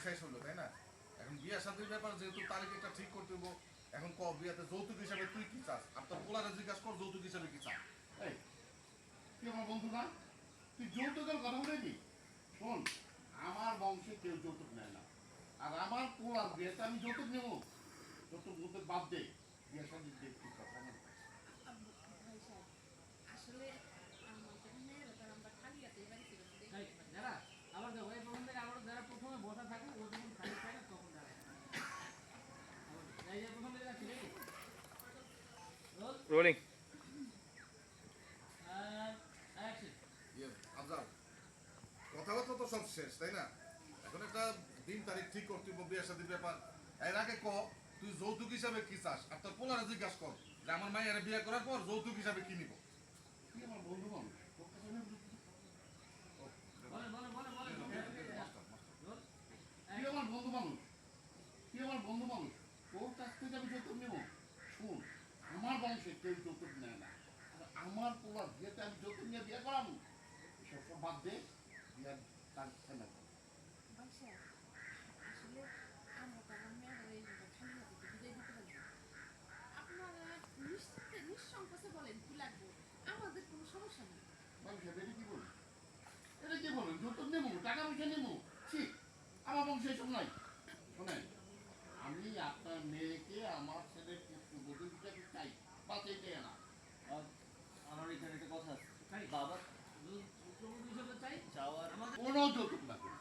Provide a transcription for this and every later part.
শেষ হলো, তাই না? এখন বিয়া শাদীর ব্যাপার যেহেতু তারিখ একটা ঠিক করতে হবো, এখন ক বিয়াতে যৌতুক হিসাবে তুই কি চাস? আর তোর পোলারে জিজ্ঞাসা কর যৌতুক হিসাবে কি চাস? এই তুই আমার বন্ধু না, তুই যৌতুকের কথা বলেনি। শোন, আমার বংশে কেউ যৌতুক নেয় না, আর আমার পোলার বিয়েতে আমি যৌতুক নেবো? যৌতুক বলতে বাদ দে, বিয়ে শাদির দেখছি কথা না। ভাই সাহেব, আসলে আমাদের মেয়েরা তো আমরা খালি হাতে বাড়ি থেকে এই, যারা আবার দেখো এই প্রথম থেকে আবার যারা প্রথমে বসা থাকে ও যখন খালি পায় না তখন দাঁড়ায় আবার এই যে প্রথম থেকে যাচ্ছি নাকি রোল রোলিং। অ্যাকশন ইয়ে আফজাল, কথাবার্তা তো সব শেষ, তাই না? এখন একটা দিন তারিখ ঠিক করতে হবো বিয়া শাদীর ব্যাপার। এর আগে ক তুই যৌতুক হিসাবে কি চাস? আর তোর পোলারে জিজ্ঞাসা কর যে আমার মায়ের বিয়ে করার পর যৌতুক হিসাবে কি নিব? তুই আমার বন্ধু মানুষ, তোর কাছে আমি যৌতুক- বলেন বলেন বলেন বলেন মাস্টার, মাস্টার। রোল তুই আমার বন্ধু মানুষ, তুই আমার বন্ধু মানুষ, তোর কাছ থেকে আমি যৌতুক নেবো? শোন, আমার বংশে কেউ যৌতুক নেয় না, আর আমার পোলার বিয়েতে আমি যৌতুক নিয়ে বিয়ে করাবো? এসব সব বাদ দে, বিয়ার তার ফেলে কর। ভাই সাহেব, আসলে আমরা তো আমার মেয়েরা এইভাবে খালি হাতে তো বিদায় দিতে পারি না। আপনারা নিশ্চিন্তে নিঃসংকোচে বলেন কি লাগবে, আমাদের কোনো সমস্যা নেই। বংশে এটা কি বলি, এটা কি বলেন? যৌতুক নেবো, টাকা পয়সা নেবো? ঠিক, আমার বংশে এসব নাই। শোনেন, আমি আপনার মেয়েকে আমার ছেলের পুত্রবধূ হিসেবে চাই, বাস এইটাই না। আমার এখানে একটা কথা আছে। খালি বাবা পুত্রবধূ হিসেবে চাই চাওয়ার আমাদের কোনো যৌতুক লাগবে না।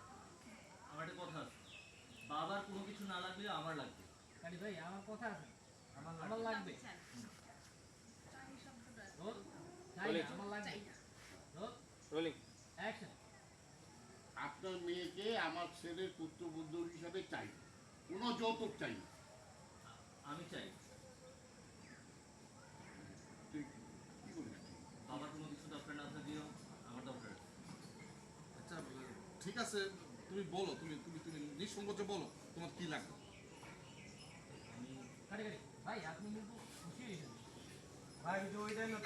আমার একটা কথা আছে। বাবার কোনো কিছু না লাগলে আমার লাগবে। খালি ভাই আমার কথা আছে আমার লাগবে চাই। চাই শব্দটা রোল চাই না, আমার লাগবে চাই না। Role rolling. অ্যাকশন আপনার মেয়েকে আমার ছেলের পুত্রবধূ হিসাবে চাই, কোনো যৌতুক চাই না। আমি চাই তুই কি বলিস? বাবার কোনো কিছু দরকার না থাকলেও আমার দরকার আছে। আচ্ছা ঠিক আছে, তুমি বলো, তুমি তুমি তুমি নিঃসংকোচে বলো তোমার কি লাগবে। আমি খালি খালি ভাই আপনি কিন্তু খুশি হয়েছেন ভাই ওইটাই না